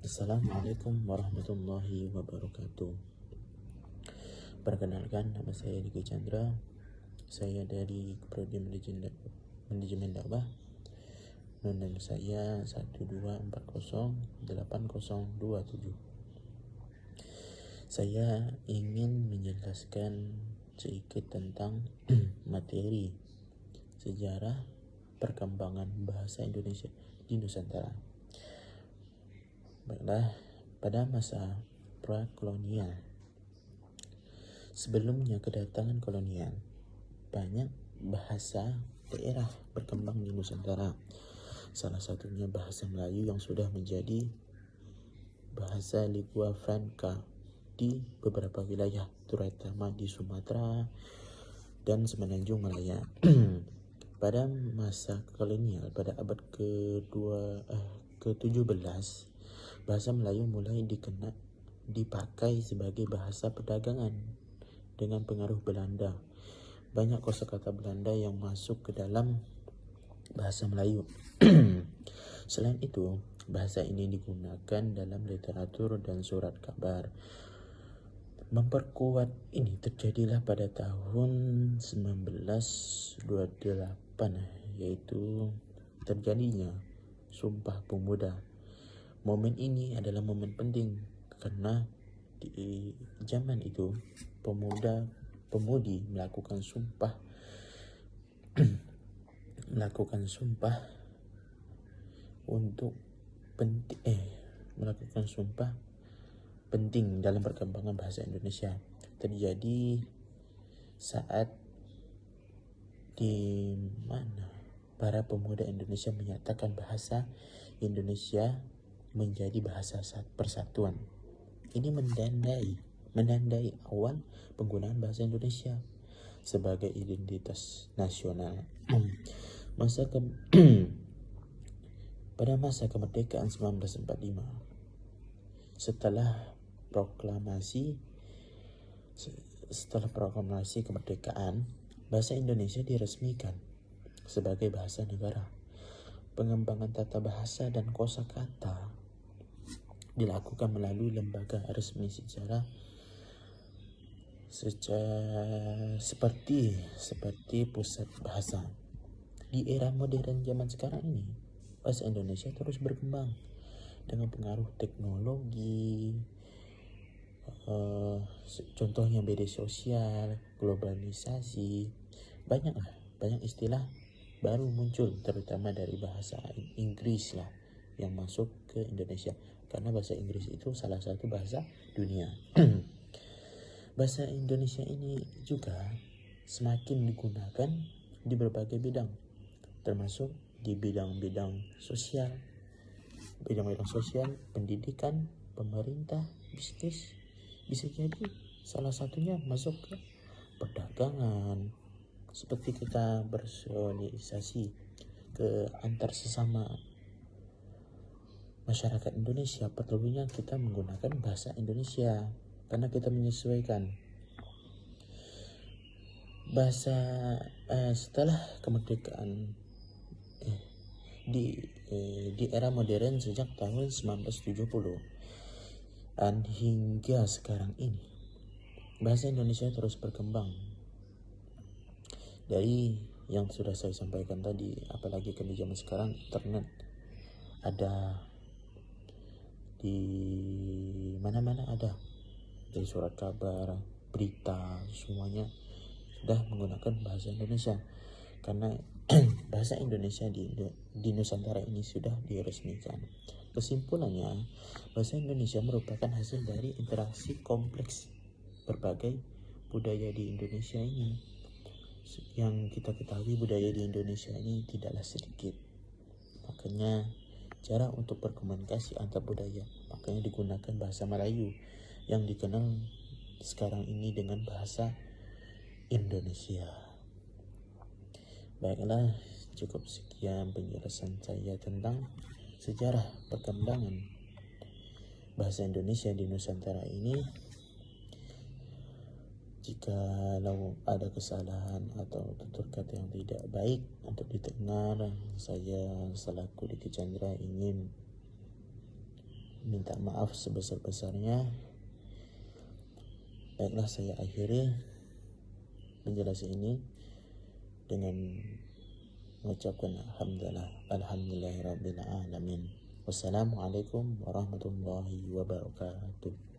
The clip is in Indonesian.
Assalamualaikum warahmatullahi wabarakatuh. Perkenalkan, nama saya Diki Chandra. Saya dari Prodi Manajemen Dakwah. Nomor saya 124080027. Saya ingin menjelaskan sedikit tentang materi sejarah perkembangan bahasa Indonesia di Nusantara. Baiklah, pada masa pra-kolonial, sebelumnya kedatangan kolonial, banyak bahasa daerah berkembang di Nusantara. Salah satunya bahasa Melayu yang sudah menjadi bahasa lingua franca di beberapa wilayah, terutama di Sumatera dan Semenanjung Malaya. Pada masa kolonial, pada abad ke-17, bahasa Melayu mulai dipakai sebagai bahasa perdagangan dengan pengaruh Belanda. Banyak kosakata Belanda yang masuk ke dalam bahasa Melayu. Selain itu, bahasa ini digunakan dalam literatur dan surat kabar. Memperkuat ini terjadilah pada tahun 1928, yaitu terjadinya Sumpah Pemuda. Momen ini adalah momen penting karena di zaman itu pemudi melakukan sumpah penting dalam perkembangan bahasa Indonesia. Terjadi saat di mana para pemuda Indonesia menyatakan bahasa Indonesia menjadi bahasa persatuan. Ini menandai awal penggunaan bahasa Indonesia sebagai identitas nasional. Pada masa kemerdekaan 1945, setelah proklamasi kemerdekaan, bahasa Indonesia diresmikan sebagai bahasa negara. Pengembangan tata bahasa dan kosakata dilakukan melalui lembaga resmi seperti pusat bahasa. Di era modern zaman sekarang ini, bahasa Indonesia terus berkembang dengan pengaruh teknologi, contohnya media sosial, globalisasi, banyak istilah baru muncul, terutama dari bahasa Inggris lah yang masuk ke Indonesia, karena bahasa Inggris itu salah satu bahasa dunia. Bahasa Indonesia ini juga semakin digunakan di berbagai bidang, termasuk di bidang-bidang sosial, pendidikan, pemerintah, bisnis. Bisa jadi salah satunya masuk ke perdagangan, seperti kita bersosialisasi ke antar sesama masyarakat Indonesia. Perlunya kita menggunakan bahasa Indonesia karena kita menyesuaikan bahasa setelah kemerdekaan di era modern sejak tahun 1970 dan hingga sekarang ini, bahasa Indonesia terus berkembang. Dari yang sudah saya sampaikan tadi, apalagi kan di zaman sekarang internet ada di mana-mana, ada dari surat kabar, berita, semuanya sudah menggunakan bahasa Indonesia karena bahasa Indonesia di Nusantara ini sudah diresmikan. Kesimpulannya, bahasa Indonesia merupakan hasil dari interaksi kompleks berbagai budaya di Indonesia ini. Yang kita ketahui, budaya di Indonesia ini tidaklah sedikit. Makanya cara untuk berkomunikasi antar budaya, makanya digunakan bahasa Melayu yang dikenal sekarang ini dengan bahasa Indonesia. Baiklah, cukup sekian penjelasan saya tentang sejarah perkembangan bahasa Indonesia di Nusantara ini. Jika ada kesalahan atau tutur kata yang tidak baik untuk didengar, saya selaku Diki Chandra ingin minta maaf sebesar-besarnya. Baiklah, saya akhiri penjelasan ini dengan mengucapkan alhamdulillahirabbil alamin. Wassalamualaikum warahmatullahi wabarakatuh.